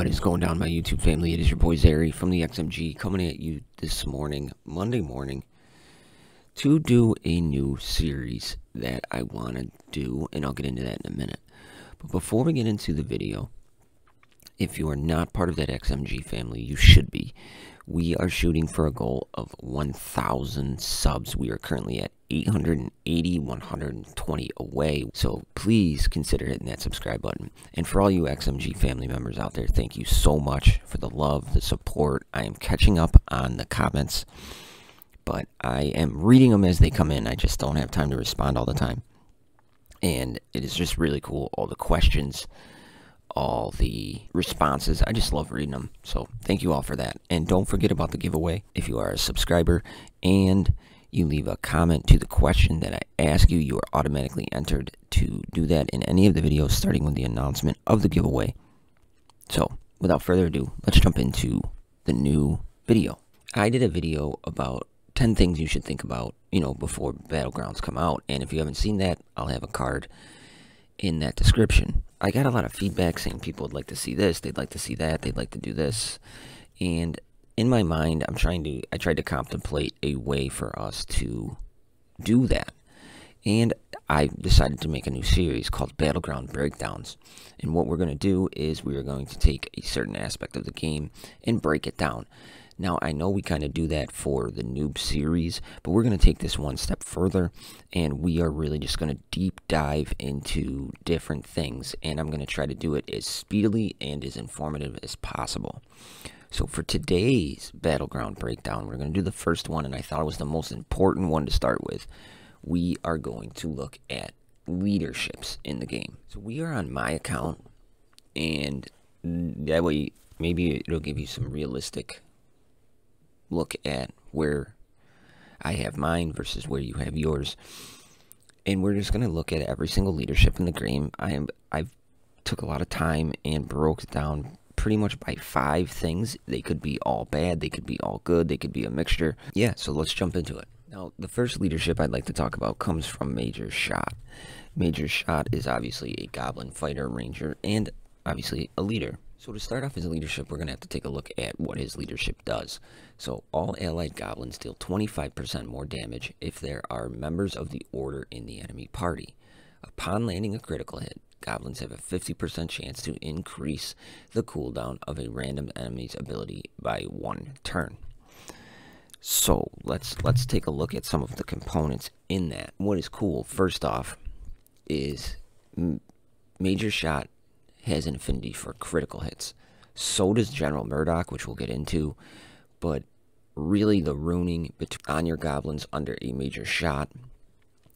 What is going down, my YouTube family? It is your boy Zary from the XMG coming at you this morning, Monday morning, to do a new series that I want to do, and I'll get into that in a minute. But before we get into the video, if you are not part of that XMG family, you should be. We are shooting for a goal of 1,000 subs. We are currently at 880, 120 away. So please consider hitting that subscribe button. And for all you XMG family members out there, thank you so much for the love, the support. I am catching up on the comments, but I am reading them as they come in. I just don't have time to respond all the time. And it is just really cool. All the questions, all the responses, I just love reading them. So thank you all for that. And don't forget about the giveaway. If you are a subscriber and you leave a comment to the question that I ask you, you are automatically entered to do that in any of the videos, starting with the announcement of the giveaway. So without further ado, let's jump into the new video. I did a video about 10 things you should think about, before Battlegrounds come out. And if you haven't seen that, I'll have a card in that description. I got a lot of feedback saying people would like to see this, they'd like to see that, they'd like to do this. And in my mind, I tried to contemplate a way for us to do that. And I decided to make a new series called Battleground Breakdowns. And what we're going to do is we are going to take a certain aspect of the game and break it down. Now, I know we kind of do that for the noob series, but we're going to take this one step further, and we are really just going to deep dive into different things, and I'm going to try to do it as speedily and as informative as possible. So for today's Battleground Breakdown, we're going to do the first one, and I thought it was the most important one to start with. We are going to look at leaderships in the game. So we are on my account, and that way maybe it'll give you some realistic look at where I have mine versus where you have yours. And we're just going to look at every single leadership in the game. I've took a lot of time and broke it down pretty much by 5 things. They could be all bad, they could be all good, they could be a mixture. Yeah, so let's jump into it. Now, the first leadership I'd like to talk about comes from Major Shot. Major Shot is obviously a goblin fighter, ranger, and obviously a leader. So to start off his leadership, we're going to have to take a look at what his leadership does. So all allied goblins deal 25% more damage if there are members of the order in the enemy party. Upon landing a critical hit, goblins have a 50% chance to increase the cooldown of a random enemy's ability by 1 turn. So let's take a look at some of the components in that. What is cool, first off, is Major Shot has an affinity for critical hits. So does General Murdoch, which we'll get into. But really, the runing on your goblins under a Major Shot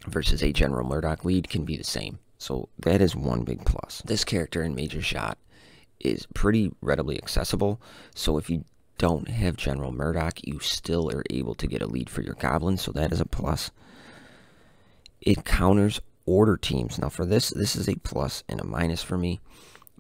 versus a General Murdoch lead can be the same. So that is one big plus. This character in Major Shot is pretty readily accessible. So if you don't have General Murdoch, you still are able to get a lead for your goblins. So that is a plus. It counters order teams. Now for this is a plus and a minus for me,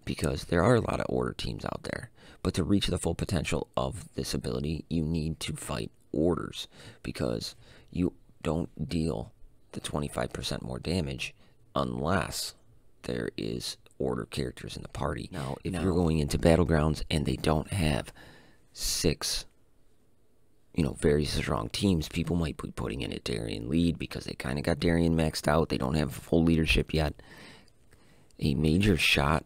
because there are a lot of order teams out there. But to reach the full potential of this ability, you need to fight orders, because you don't deal the 25% more damage unless there is order characters in the party. Now, if you're going into Battlegrounds and they don't have 6 very strong teams, people might be putting in a Darien lead because they kind of got Darien maxed out. They don't have full leadership yet. A Major Shot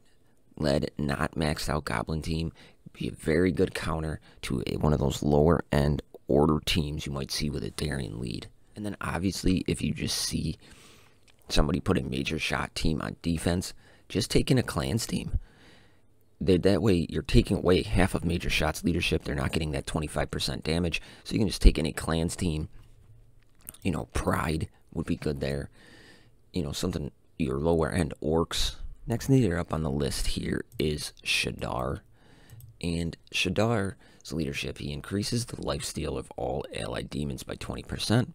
led, not maxed out goblin team be a very good counter to one of those lower end order teams you might see with a Darien lead. And then obviously, if you just see somebody put a Major Shot team on defense, just take in a clans team. That way, you're taking away half of Major Shot's leadership. They're not getting that 25% damage. So you can just take in a clans team. Pride would be good there. Something, your lower end orcs. Next leader up on the list here is Shadar. And Shadar's leadership, he increases the lifesteal of all allied demons by 20%.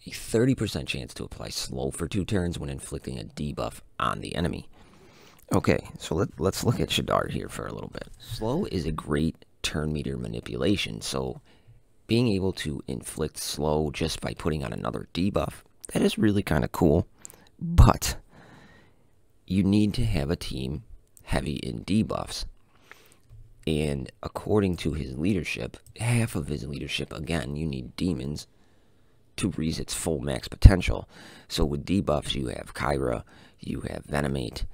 A 30% chance to apply slow for 2 turns when inflicting a debuff on the enemy. Okay, so let's look at Shadar here for a little bit. Slow is a great turn meter manipulation, so being able to inflict slow just by putting on another debuff, that is really kind of cool. But you need to have a team heavy in debuffs. And according to his leadership, half of his leadership, again, you need demons to reach its full max potential. So with debuffs, you have Kyra, you have Venomate,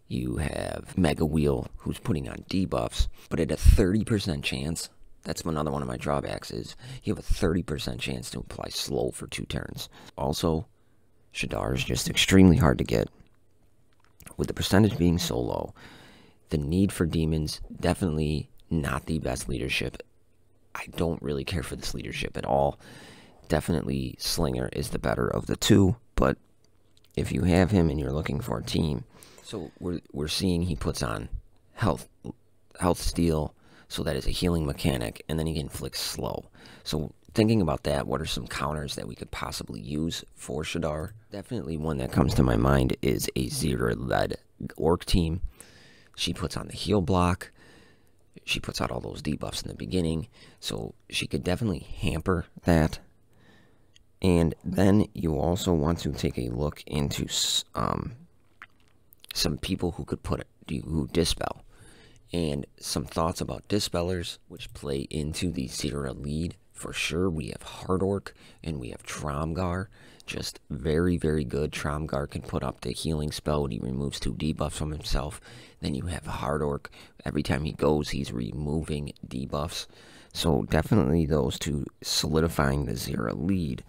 you have Mega Wheel, who's putting on debuffs, but at a 30% chance, that's another one of my drawbacks, is you have a 30% chance to apply slow for 2 turns. Also, Shadar is just extremely hard to get. With the percentage being so low, the need for demons, definitely not the best leadership. I don't really care for this leadership at all. Definitely Slinger is the better of the two, but if you have him and you're looking for a team, so we're seeing he puts on health steal, so that is a healing mechanic, and then he inflicts slow. So thinking about that, what are some counters that we could possibly use for Shadar? Definitely one that comes to my mind is a Zira-led Orc team. She puts on the heal block. She puts out all those debuffs in the beginning, so she could definitely hamper that. And then you also want to take a look into some people who could who dispel. And some thoughts about dispellers, which play into the Zira lead. For sure, we have Hard Orc and we have Tromgar. Just very, very good. Tromgar can put up the healing spell when he removes 2 debuffs from himself. Then you have Hard Orc. Every time he goes, he's removing debuffs. So definitely those two solidifying the Zira lead.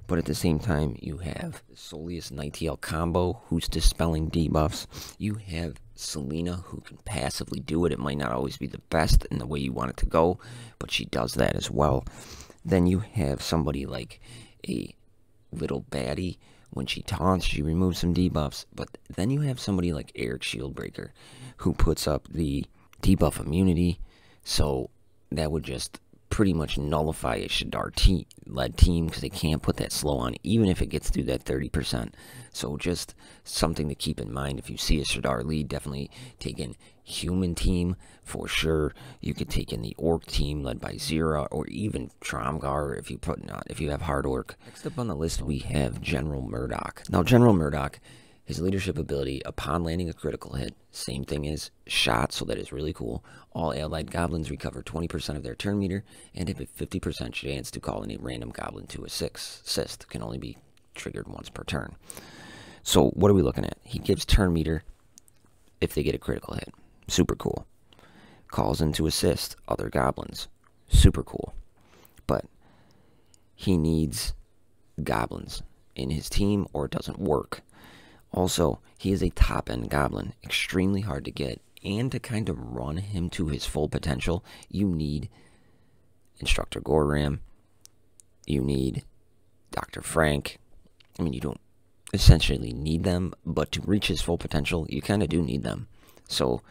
But at the same time, you have the Soleus Nightingale combo, who's dispelling debuffs. You have Selena, who can passively do it. It might not always be the best in the way you want it to go, but she does that as well. Then you have somebody like a little baddie. When she taunts, she removes some debuffs. But then you have somebody like Eric Shieldbreaker, who puts up the debuff immunity. So that would just pretty much nullify a Shadar-led team, because they can't put that slow on, even if it gets through that 30%. So just something to keep in mind. If you see a Shadar lead, definitely take in human team for sure. You could take in the Orc team led by Zira, or even Tromgar if you have Hard Orc. Next up on the list, we have General Murdoch. Now, General Murdoch, his leadership ability, upon landing a critical hit, same thing as shot, so that is really cool. All allied goblins recover 20% of their turn meter, and have a 50% chance to call in a random goblin to assist. Can only be triggered once per turn. So what are we looking at? He gives turn meter if they get a critical hit. Super cool. Calls in to assist other goblins. Super cool. But he needs goblins in his team, or it doesn't work. Also, he is a top-end goblin, extremely hard to get, and to kind of run him to his full potential, you need Instructor Goram, you need Dr. Frank. I mean, you don't essentially need them, but to reach his full potential, you kind of do need them. So,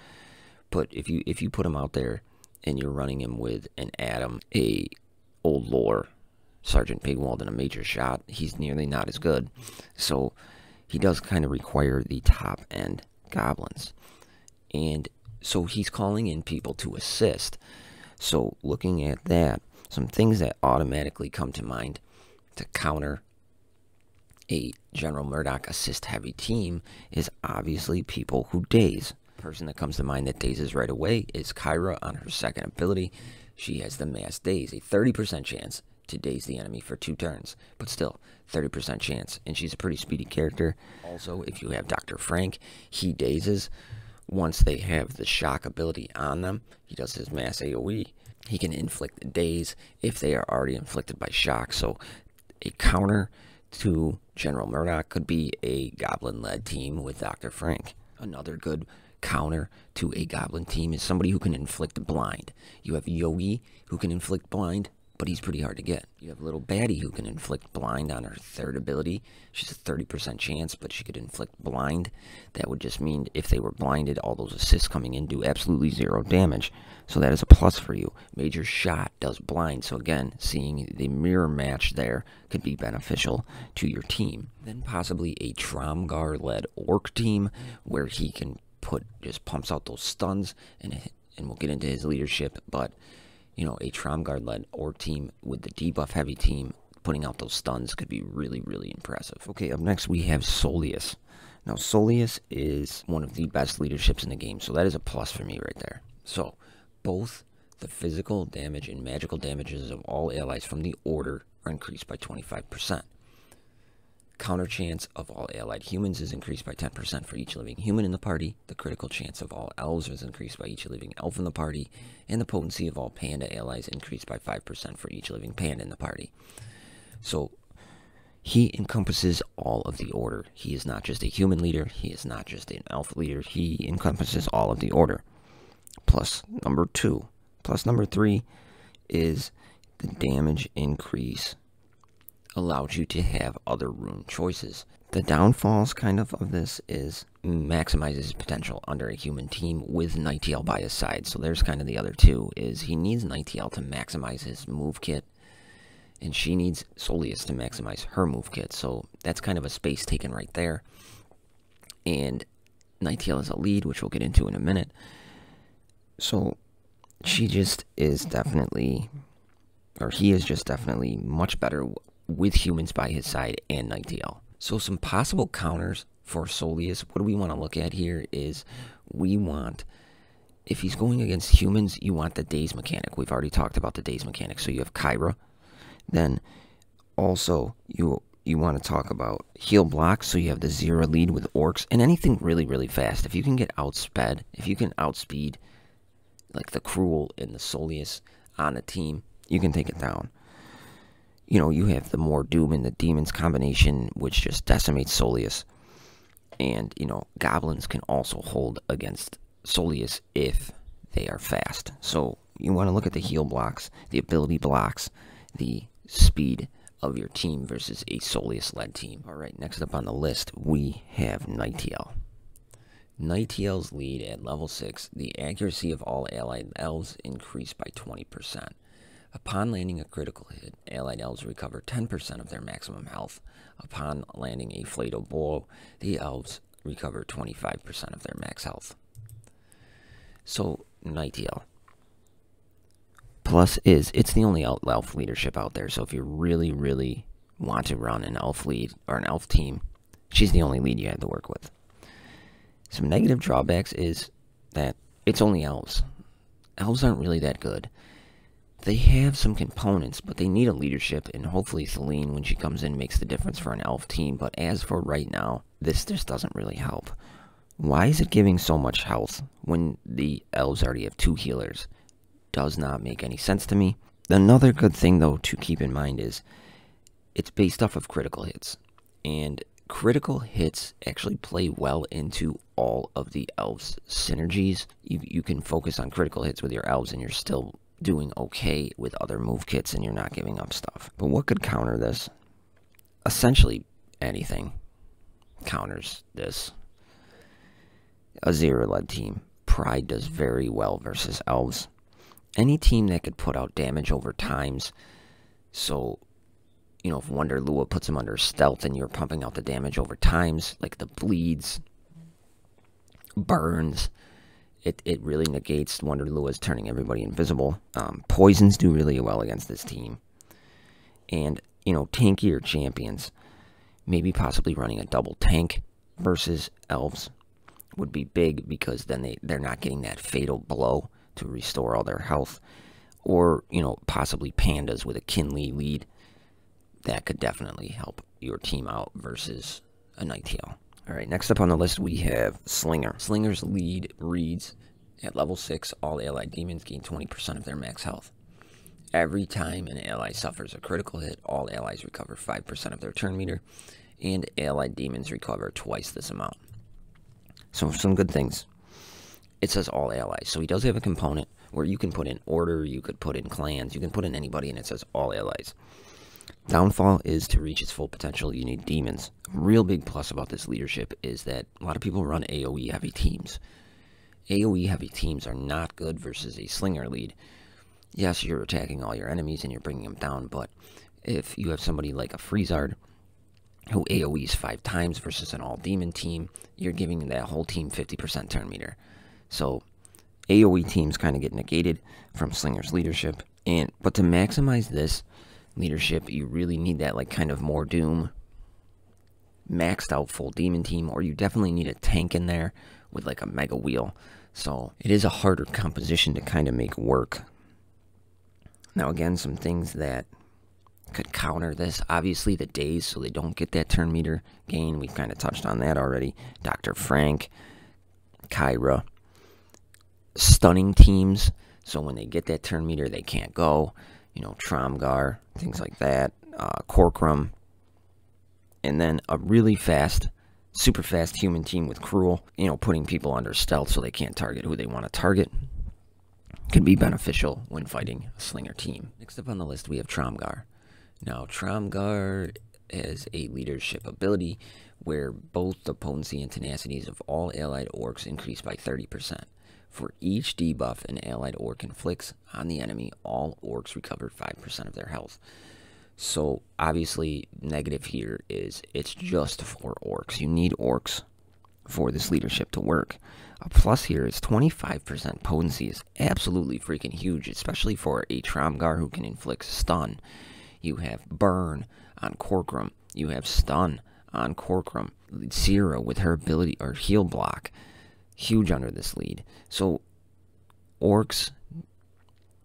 but if you put him out there, and you're running him with an Adam, a Old Lore, Sergeant Pigwald, and a Major Shot, he's nearly not as good. So he does kind of require the top-end goblins. And so he's calling in people to assist. So looking at that, some things that automatically come to mind to counter a General Murdoch assist-heavy team is obviously people who daze. The person that comes to mind that dazes right away is Kyra on her second ability. She has the Mass Daze, a 30% chance to daze the enemy for 2 turns, but still 30% chance, and she's a pretty speedy character. Also, if you have Dr. Frank, he dazes once they have the shock ability on them. He does his mass AoE. He can inflict the daze if they are already inflicted by shock. So a counter to General Murdoch could be a goblin-led team with Dr. Frank. Another good counter to a goblin team is somebody who can inflict blind. You have Yogi, who can inflict blind, but he's pretty hard to get. You have Little Baddie, who can inflict blind on her third ability. She's a 30% chance, but she could inflict blind. That would just mean if they were blinded, all those assists coming in do absolutely 0 damage. So that is a plus for you. Major Shot does blind, so again, seeing the mirror match there could be beneficial to your team. Then possibly a Tromgar-led Orc team, where he can just pumps out those stuns, and we'll get into his leadership, but you know, a Tromgar-led Orc team with the debuff-heavy team putting out those stuns could be really, really impressive. Okay, up next we have Soleus. Now, Soleus is one of the best leaderships in the game, so that is a plus for me right there. So, Both the physical damage and magical damages of all allies from the order are increased by 25%. Counter chance of all allied humans is increased by 10% for each living human in the party. The critical chance of all elves is increased by each living elf in the party. And the potency of all panda allies increased by 5% for each living panda in the party. So he encompasses all of the order. He is not just a human leader. He is not just an elf leader. He encompasses all of the order. Plus number 2. Plus number 3 is the damage increase allows you to have other rune choices. The downfalls of this is maximizes his potential under a human team with Nightiel by his side. So there's kind of the other two, is he needs Nightiel to maximize his move kit, and she needs Soleus to maximize her move kit. So that's kind of a space taken right there. And Nightiel is a lead, which we'll get into in a minute. So she just is definitely, or he is just definitely much better with humans by his side and Nightiel. So some possible counters for Soleus, what do we want to look at here is we want, if he's going against humans, you want the daze mechanic. We've already talked about the daze mechanic. So you have Kyra. Then also you want to talk about heal blocks. So you have the Zero lead with Orcs and anything really, really fast. If you can get outsped, if you can outspeed like the Cruel and the Soleus on a team, you can take it down. You know, you have the more Doom and the Demons combination, which just decimates Soleus. And, you know, Goblins can also hold against Soleus if they are fast. So you want to look at the heal blocks, the ability blocks, the speed of your team versus a Soleus-led team. Alright, next up on the list, we have Nightiel. Nightiel's lead at level 6, the accuracy of all allied elves increased by 20%. Upon landing a critical hit, allied elves recover 10% of their maximum health. Upon landing a fatal blow, the elves recover 25% of their max health. So, Nightiel. Plus it's the only elf leadership out there, so if you really, really want to run an elf lead or an elf team, she's the only lead you have to work with. Some negative drawbacks is that it's only elves. Elves aren't really that good. They have some components, but they need a leadership, and hopefully Celine, when she comes in, makes the difference for an elf team. But as for right now, this just doesn't really help. Why is it giving so much health when the elves already have 2 healers? Does not make any sense to me. Another good thing, though, to keep in mind is it's based off of critical hits. And critical hits actually play well into all of the elves' synergies. You can focus on critical hits with your elves, and you're still doing okay with other move kits, and you're not giving up stuff. But what could counter this? Essentially anything counters this. A Zero-led team. Pride does very well versus elves. Any team that could put out damage over times. So, you know, if Wonder Lua puts him under stealth and you're pumping out the damage over times, like the bleeds, burns, it really negates Wonder Lua's turning everybody invisible. Poisons do really well against this team. And, you know, tankier champions, maybe possibly running a double tank versus elves would be big, because then they're not getting that fatal blow to restore all their health. Or, you know, possibly pandas with a Kinley lead. That could definitely help your team out versus a Nightiel. Alright, next up on the list we have Slinger. Slinger's lead reads, at level 6, all allied demons gain 20% of their max health. Every time an ally suffers a critical hit, all allies recover 5% of their turn meter, and allied demons recover twice this amount. So some good things. It says all allies, so he does have a component where you can put in order, you could put in clans, you can put in anybody, and it says all allies. Downfall is to reach its full potential, you need demons. A real big plus about this leadership is that a lot of people run AoE heavy teams. AoE heavy teams are not good versus a Slinger lead. Yes, you're attacking all your enemies and you're bringing them down, but if you have somebody like a Freezard who AoEs 5 times versus an all-demon team, you're giving that whole team 50% turn meter. So AoE teams kind of get negated from Slinger's leadership. But to maximize this leadership, you really need that like kind of more Doom, maxed out full demon team, or you definitely need a tank in there with like a mega wheel. So it is a harder composition to kind of make work. Now again, some things that could counter this. Obviously the days, so they don't get that turn meter gain. We've kind of touched on that already. Dr. Frank, Kyra. Stunning teams, so when they get that turn meter, they can't go. You know, Tromgar, things like that. Corkrum. And then a really fast, super fast human team with Cruel. You know, putting people under stealth so they can't target who they want to target. Could be beneficial when fighting a slinger team. Next up on the list, we have Tromgar. Now, Tromgar has a leadership ability where both the potency and tenacities of all allied orcs increase by 30%. For each debuff an allied orc inflicts on the enemy, all orcs recover 5% of their health. So, obviously, negative here is it's just for orcs. You need orcs for this leadership to work. A plus here is 25% potency is absolutely freaking huge, especially for a Tromgar who can inflict stun. You have burn on Corkrum. You have stun on Corkrum. Zero with her ability, or heal block. Huge under this lead. So, orcs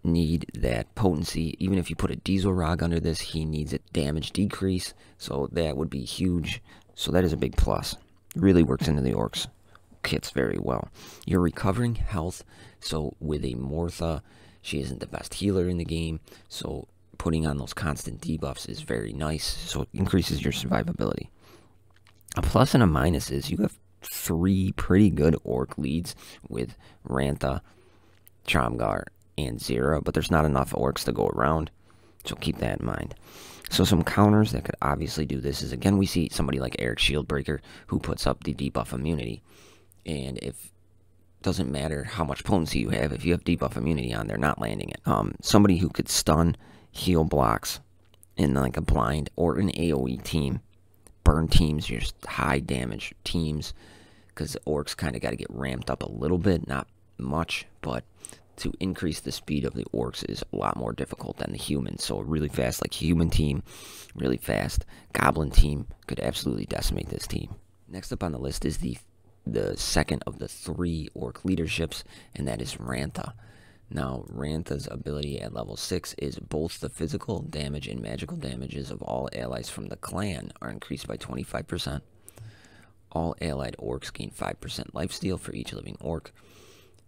need that potency. Even if you put a Diesel Rog under this, he needs a damage decrease. So, that would be huge. So, that is a big plus. Really works into the orcs kits very well. You're recovering health. So, with a Mortha, she isn't the best healer in the game. So, putting on those constant debuffs is very nice. So, it increases your survivability. A plus and a minus is you have 3 pretty good orc leads with Rantha, Tromgar, and Zera, but there's not enough orcs to go around, so keep that in mind. So some counters that could obviously do this is, again, we see somebody like Eric Shieldbreaker who puts up the debuff immunity, and if doesn't matter how much potency you have, if you have debuff immunity on, they're not landing it. Somebody who could stun, heal blocks in like a blind or an AoE team, burn teams, just high damage teams, because orcs kind of got to get ramped up a little bit, not much, but to increase the speed of the orcs is a lot more difficult than the humans. So a really fast, like human team, really fast goblin team could absolutely decimate this team. Next up on the list is the second of the 3 orc leaderships, and that is Rantha. Now, Rantha's ability at level 6 is both the physical damage and magical damages of all allies from the clan are increased by 25%. All allied orcs gain 5% lifesteal for each living orc.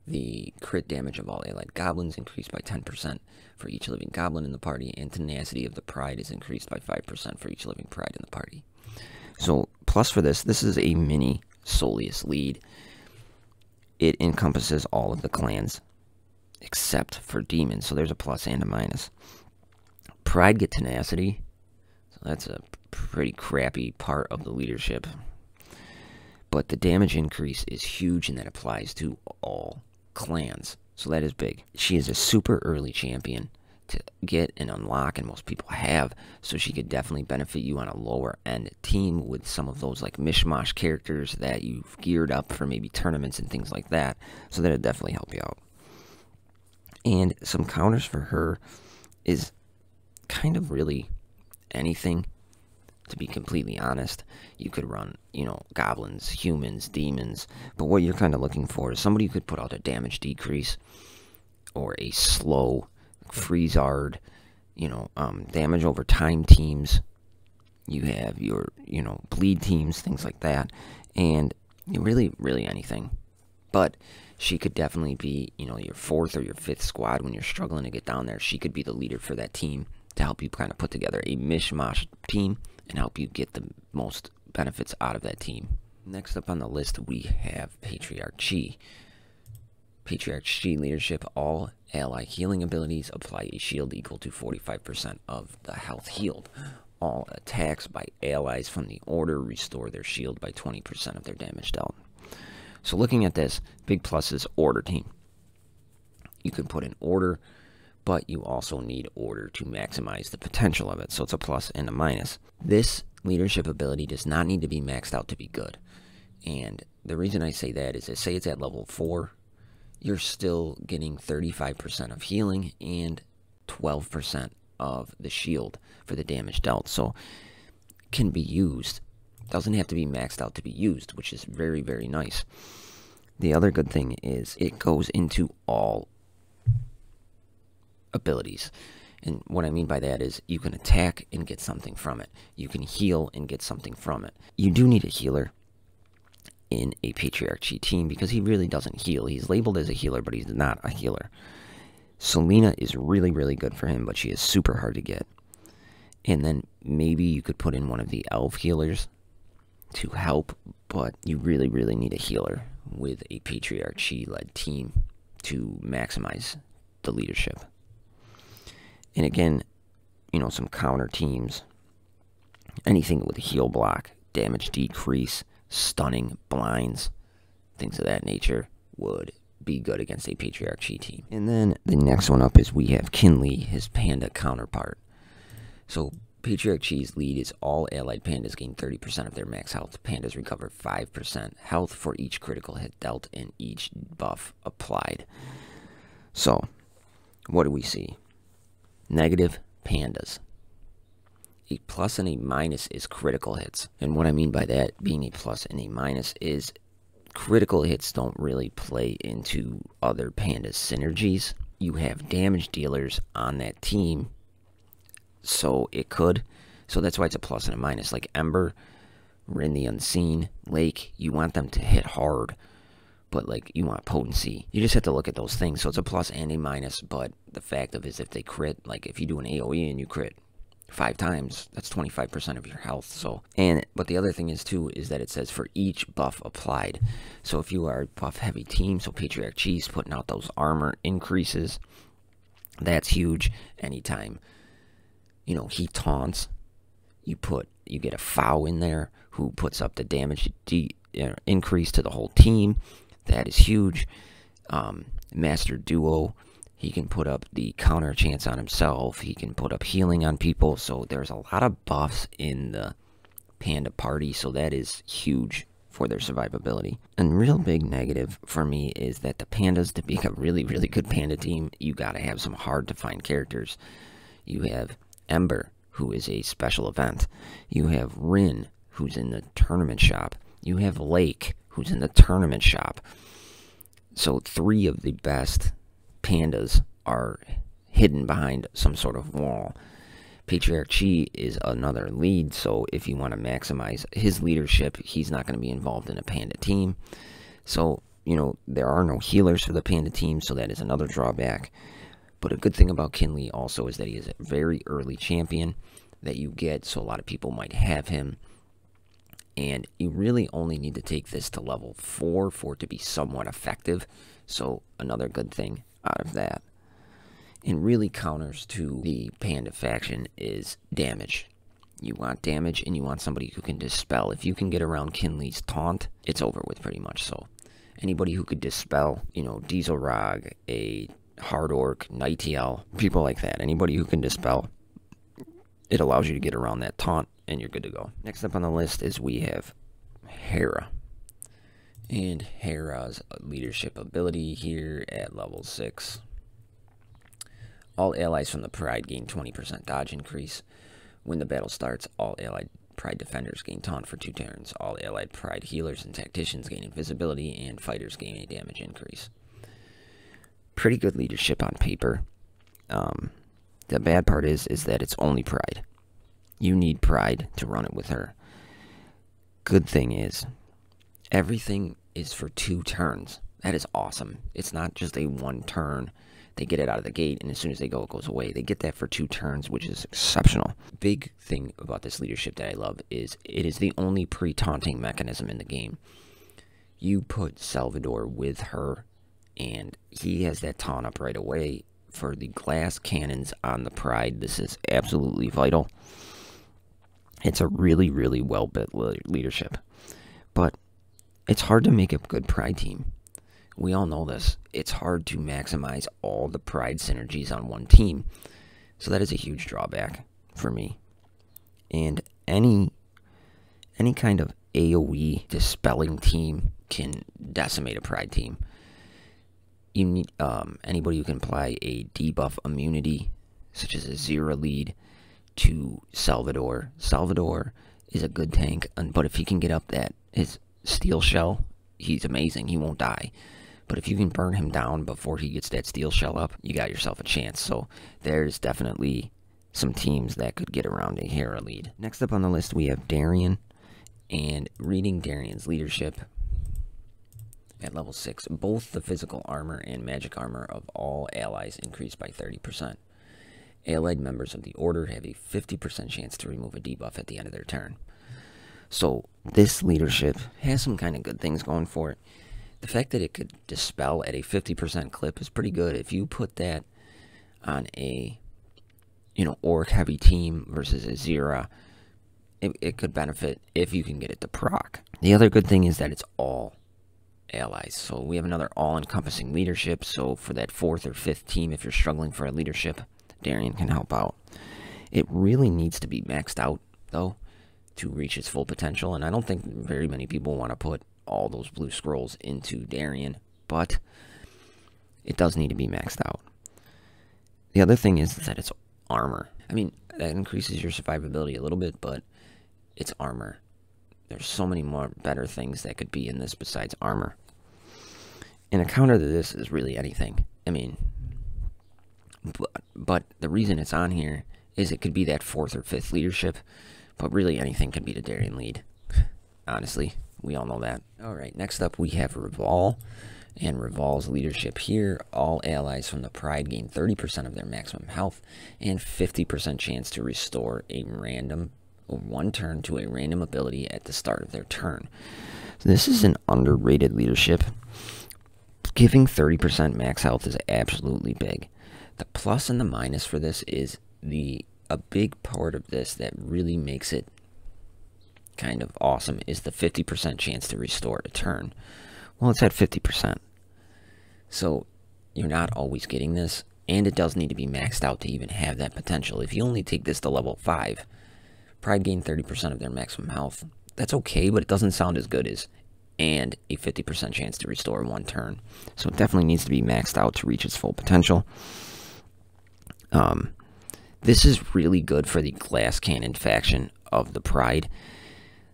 The crit damage of all allied goblins increased by 10% for each living goblin in the party, and tenacity of the pride is increased by 5% for each living pride in the party. So, plus for this is a mini Soleus lead. It encompasses all of the clans except for demons, so there's a plus and a minus. Pride get tenacity, so that's a pretty crappy part of the leadership. But the damage increase is huge, and that applies to all clans, so that is big. She is a super early champion to get and unlock, and most people have, so she could definitely benefit you on a lower end team with some of those like mishmash characters that you've geared up for maybe tournaments and things like that, so that'll definitely help you out. And some counters for her is kind of really anything. To be completely honest, you could run, you know, goblins, humans, demons, but what you're kind of looking for is somebody who could put out a damage decrease or a slow freezard, you know, damage over time teams. You have your, you know, bleed teams, things like that, and really anything. But she could definitely be, you know, your 4th or your 5th squad when you're struggling to get down there. She could be the leader for that team to help you kind of put together a mishmash team and help you get the most benefits out of that team. Next up on the list, we have Patriarch Chi. Patriarch Chi leadership, all ally healing abilities apply a shield equal to 45% of the health healed. All attacks by allies from the order restore their shield by 20% of their damage dealt. So looking at this, big plus is order team. You can put in order, but you also need order to maximize the potential of it. So it's a plus and a minus. This leadership ability does not need to be maxed out to be good. And the reason I say that is, say it's at level 4, you're still getting 35% of healing and 12% of the shield for the damage dealt. So can be used. Doesn't have to be maxed out to be used, which is very nice. The other good thing is it goes into all abilities. And what I mean by that is you can attack and get something from it. You can heal and get something from it. You do need a healer in a Patriarchy team because he really doesn't heal. He's labeled as a healer, but he's not a healer. Selena is really, really good for him, but she is super hard to get. And then maybe you could put in one of the elf healers to help, but you really, really need a healer with a Patriarchy-led team to maximize the leadership. And again, you know, some counter teams, anything with a heal block, damage decrease, stunning, blinds, things of that nature would be good against a Patriarchy team. And then the next one up is we have Kinley, his panda counterpart. So Patriarchy's lead is all allied pandas gain 30% of their max health. Pandas recover 5% health for each critical hit dealt and each buff applied. So, what do we see? Negative pandas. A plus and a minus is critical hits. And what I mean by that being a plus and a minus is critical hits don't really play into other pandas' synergies. You have damage dealers on that team, so it could. So that's why it's a plus and a minus. Like Ember, Rin the Unseen, Lake, you want them to hit hard, but like you want potency. You just have to look at those things. So it's a plus and a minus, but the fact of it is if they crit, like if you do an AoE and you crit 5 times, that's 25% of your health. So, but the other thing is too, is that it says for each buff applied. So if you are a buff heavy team, so Patriarchy's putting out those armor increases, that's huge. Anytime, you know, he taunts, you get a Foul in there who puts up the damage increase to the whole team. That is huge. Master Duo, he can put up the counter chance on himself. He can put up healing on people. So there's a lot of buffs in the panda party. So that is huge for their survivability. And real big negative for me is that the pandas, to be a really, really good panda team, you got to have some hard to find characters. You have Ember, who is a special event. You have Rin, who's in the tournament shop. You have Lake, who's in the tournament shop. So 3 of the best pandas are hidden behind some sort of wall. Patriarchy is another lead, so if you want to maximize his leadership, he's not going to be involved in a panda team. So, you know, there are no healers for the panda team, so that is another drawback. But a good thing about Kinley also is that he is a very early champion that you get, so a lot of people might have him. And you really only need to take this to level 4 for it to be somewhat effective. So another good thing out of that. And really counters to the panda faction is damage. You want damage and you want somebody who can dispel. If you can get around Kinley's taunt, it's over with pretty much. So anybody who could dispel, you know, Diesel Rog, a Hard Orc, Nightiel, people like that. Anybody who can dispel, it allows you to get around that taunt and you're good to go. Next up on the list is we have Hera. And Hera's leadership ability here at level 6. All allies from the Pride gain 20% dodge increase. When the battle starts, all allied Pride defenders gain taunt for 2 turns. All allied Pride healers and tacticians gain invisibility, and fighters gain a damage increase. Pretty good leadership on paper. The bad part is that it's only Pride. You need Pride to run it with her. Good thing is, everything is for 2 turns. That is awesome. It's not just a 1 turn. They get it out of the gate, and as soon as they go, it goes away. They get that for 2 turns, which is exceptional. Big thing about this leadership that I love is it is the only pre-taunting mechanism in the game. You put Salvador with her, and he has that taunt up right away. For the glass cannons on the Pride, this is absolutely vital. It's a really, really well-built leadership. But it's hard to make a good Pride team. We all know this. It's hard to maximize all the Pride synergies on one team. So that is a huge drawback for me. And any kind of AoE dispelling team can decimate a Pride team. You need anybody who can apply a debuff immunity, such as a Zera lead, to Salvador. Salvador is a good tank, but if he can get up that his steel shell he's amazing. He won't die. But if you can burn him down before he gets that steel shell up, you got yourself a chance. So there's definitely some teams that could get around a Hera lead. Next up on the list, we have Darian. And reading Darian's leadership at level 6, both the physical armor and magic armor of all allies increase by 30%. Allied members of the Order have a 50% chance to remove a debuff at the end of their turn. So this leadership has some kind of good things going for it. The fact that it could dispel at a 50% clip is pretty good. If you put that on a, orc heavy team versus a Zera, it could benefit if you can get it to proc. The other good thing is that it's all allies. So we have another all-encompassing leadership. So for that 4th or 5th team, if you're struggling for a leadership, Darian can help out. It really needs to be maxed out, though, to reach its full potential. And I don't think very many people want to put all those blue scrolls into Darian, but it does need to be maxed out. The other thing is that it's armor. I mean, that increases your survivability a little bit, but it's armor. There's so many more better things that could be in this besides armor. And a counter to this is really anything. I mean, but the reason it's on here is it could be that 4th or 5th leadership, but really anything could be the Darian lead. Honestly, we all know that. Alright, next up we have Revol. And Revol's leadership here, all allies from the Pride gain 30% of their maximum health and 50% chance to restore a random one turn to a random ability at the start of their turn. So this is an underrated leadership. Giving 30% max health is absolutely big. The plus and the minus for this is a big part of this that really makes it kind of awesome is the 50% chance to restore a turn. Well, it's at 50%. So you're not always getting this, and it does need to be maxed out to even have that potential. If you only take this to level 5, Pride gain 30% of their maximum health. That's okay, but it doesn't sound as good as and a 50% chance to restore 1 turn. So it definitely needs to be maxed out to reach its full potential. This is really good for the glass cannon faction of the Pride.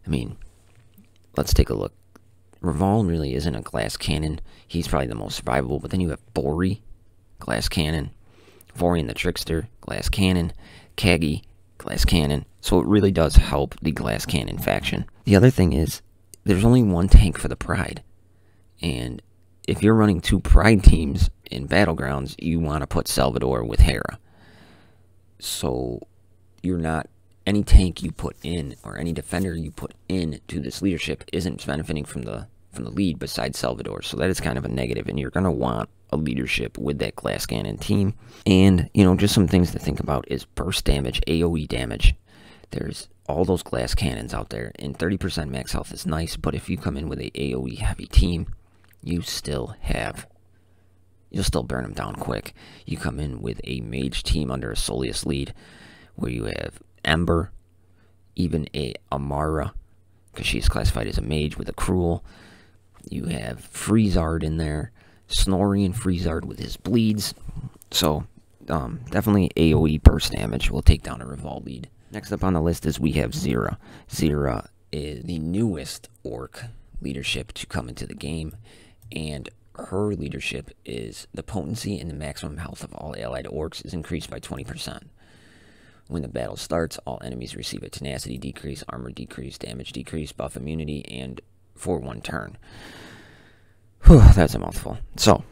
I mean, let's take a look. Revol really isn't a glass cannon. He's probably the most survivable, but then you have Bori, glass cannon, Vorian the Trickster, glass cannon, Khagan, glass cannon. So it really does help the glass cannon faction. The other thing is, there's only 1 tank for the Pride. And if you're running 2 Pride teams in Battlegrounds, you want to put Salvador with Hera. So you're not, any tank you put in, or any defender you put in to this leadership isn't benefiting from the lead besides Salvador. So that is kind of a negative, and you're going to want a leadership with that glass cannon team. And, just some things to think about is burst damage, AoE damage. There's all those glass cannons out there, and 30% max health is nice, but if you come in with a AoE heavy team, you'll still burn them down quick. You come in with a mage team under a Soleus lead, where you have Ember, even a Amara, because she's classified as a mage with a Cruel. You have Freezard in there, Snorrian Freezard with his bleeds. So, definitely AoE burst damage will take down a Revol lead. Next up on the list is we have Zera. Zera is the newest orc leadership to come into the game, and her leadership is the potency and the maximum health of all allied orcs is increased by 20%. When the battle starts, all enemies receive a tenacity decrease, armor decrease, damage decrease, buff immunity, and for 1 turn. Whew, that's a mouthful. So,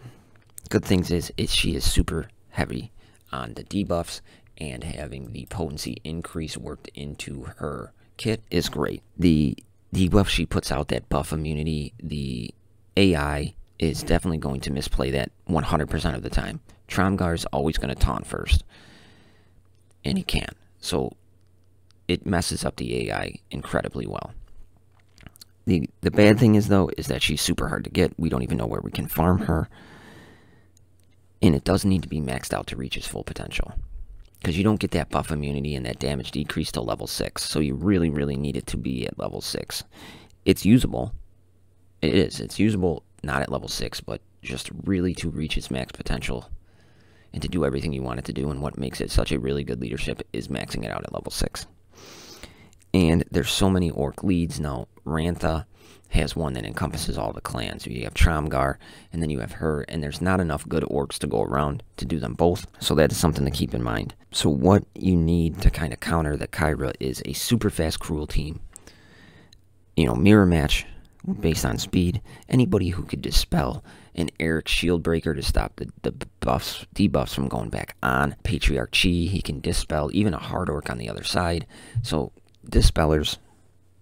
good things is she is super heavy on the debuffs, and having the potency increase worked into her kit is great. The debuff she puts out, that buff immunity, the AI is definitely going to misplay that 100% of the time. Tromgar's always going to taunt first, and he can't. So it messes up the AI incredibly well. The bad thing is, though, is that she's super hard to get. We don't even know where we can farm her. And it does need to be maxed out to reach its full potential, because you don't get that buff immunity and that damage decrease till level 6. So you really, really need it to be at level 6. It's usable. It is. It's usable not at level 6, but just really to reach its max potential and to do everything you want it to do. And what makes it such a really good leadership is maxing it out at level 6. And there's so many orc leads now. Rantha has one that encompasses all the clans. You have Tromgar, and then you have her, and there's not enough good orcs to go around to do them both, so that is something to keep in mind. So what you need to kind of counter the Kyra is a super fast cruel team. You know, mirror match based on speed. Anybody who could dispel an Eric shield breaker to stop the debuffs from going back on. Patriarchy, he can dispel even a hard orc on the other side. So dispellers,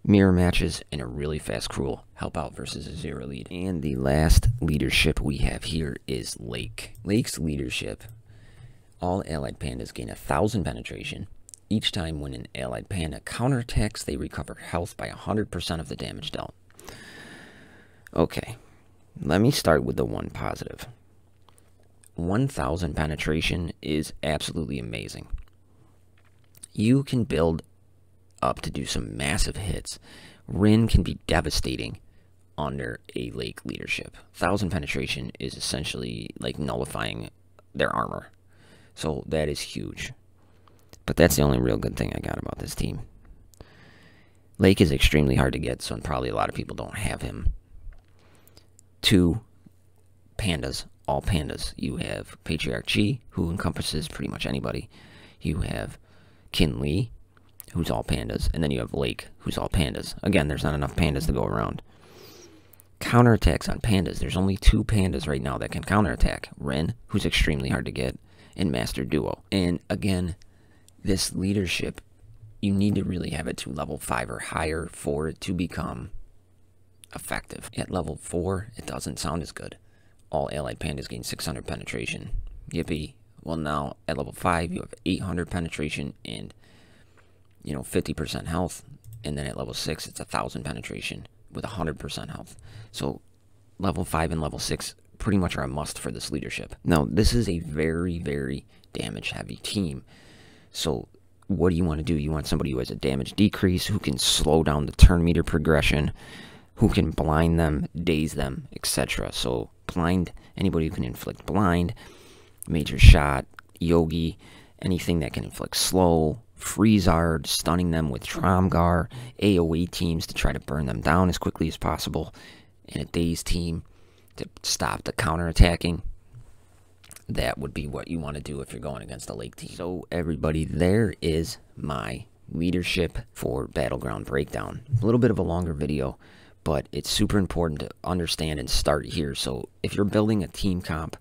mirror matches, and a really fast cruel help out versus a 0 lead. And the last leadership we have here is Lake. Lake's leadership, all allied pandas gain 1,000 penetration. Each time when an allied panda counterattacks, they recover health by 100% of the damage dealt. Okay, let me start with the one positive. 1,000 penetration is absolutely amazing. You can build up to do some massive hits. Rin can be devastating under a Lake leadership. 1,000 penetration is essentially like nullifying their armor. So that is huge. But that's the only real good thing I got about this team. Lake is extremely hard to get, so probably a lot of people don't have him. 2, pandas. All pandas. You have Patriarchy, who encompasses pretty much anybody. You have Kinley, who's all pandas. And then you have Lake, who's all pandas. Again, there's not enough pandas to go around. Counterattacks on pandas. There's only 2 pandas right now that can counterattack. Ren, who's extremely hard to get, and Master Duo. And again, this leadership, you need to really have it to level 5 or higher for it to become effective. At level 4, it doesn't sound as good. All allied pandas gain 600 penetration. Yippee. Well, now at level 5, you have 800 penetration and, 50% health. And then at level 6, it's 1,000 penetration with 100% health. So level 5 and level 6 pretty much are a must for this leadership. Now, this is a very, very damage-heavy team. So what do you want to do? You want somebody who has a damage decrease, who can slow down the turn meter progression, who can blind them, daze them, etc. So blind, anybody who can inflict blind, major shot, yogi, anything that can inflict slow, freezard, stunning them with Tromgar, AoE teams to try to burn them down as quickly as possible, and a daze team to stop the counterattacking. That would be what you want to do if you're going against a Lake team. So everybody, there is my leadership for Battleground Breakdown. A little bit of a longer video, but it's super important to understand and start here. So if you're building a team comp,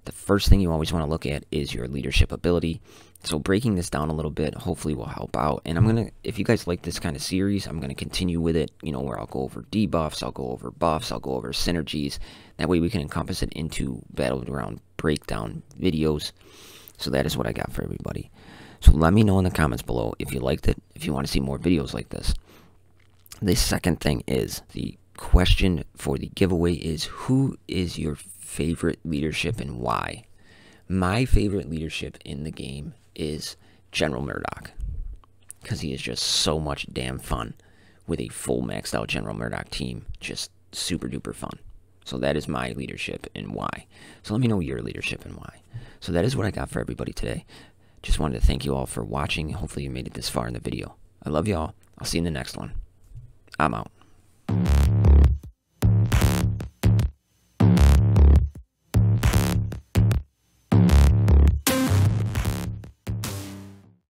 the first thing you always want to look at is your leadership ability. So breaking this down a little bit hopefully will help out. And I'm going to, if you guys like this kind of series, I'm going to continue with it, where I'll go over debuffs, I'll go over buffs, I'll go over synergies. That way we can encompass it into Battleground Breakdown videos. So that is what I got for everybody. So let me know in the comments below if you liked it, if you want to see more videos like this. The second thing is, the question for the giveaway is, who is your favorite leadership and why? My favorite leadership in the game is General Murdoch, because he is just so much damn fun with a full maxed out General Murdoch team. Just super duper fun. So that is my leadership and why. So let me know your leadership and why. So that is what I got for everybody today. Just wanted to thank you all for watching. Hopefully you made it this far in the video. I love you all. I'll see you in the next one. I'm out.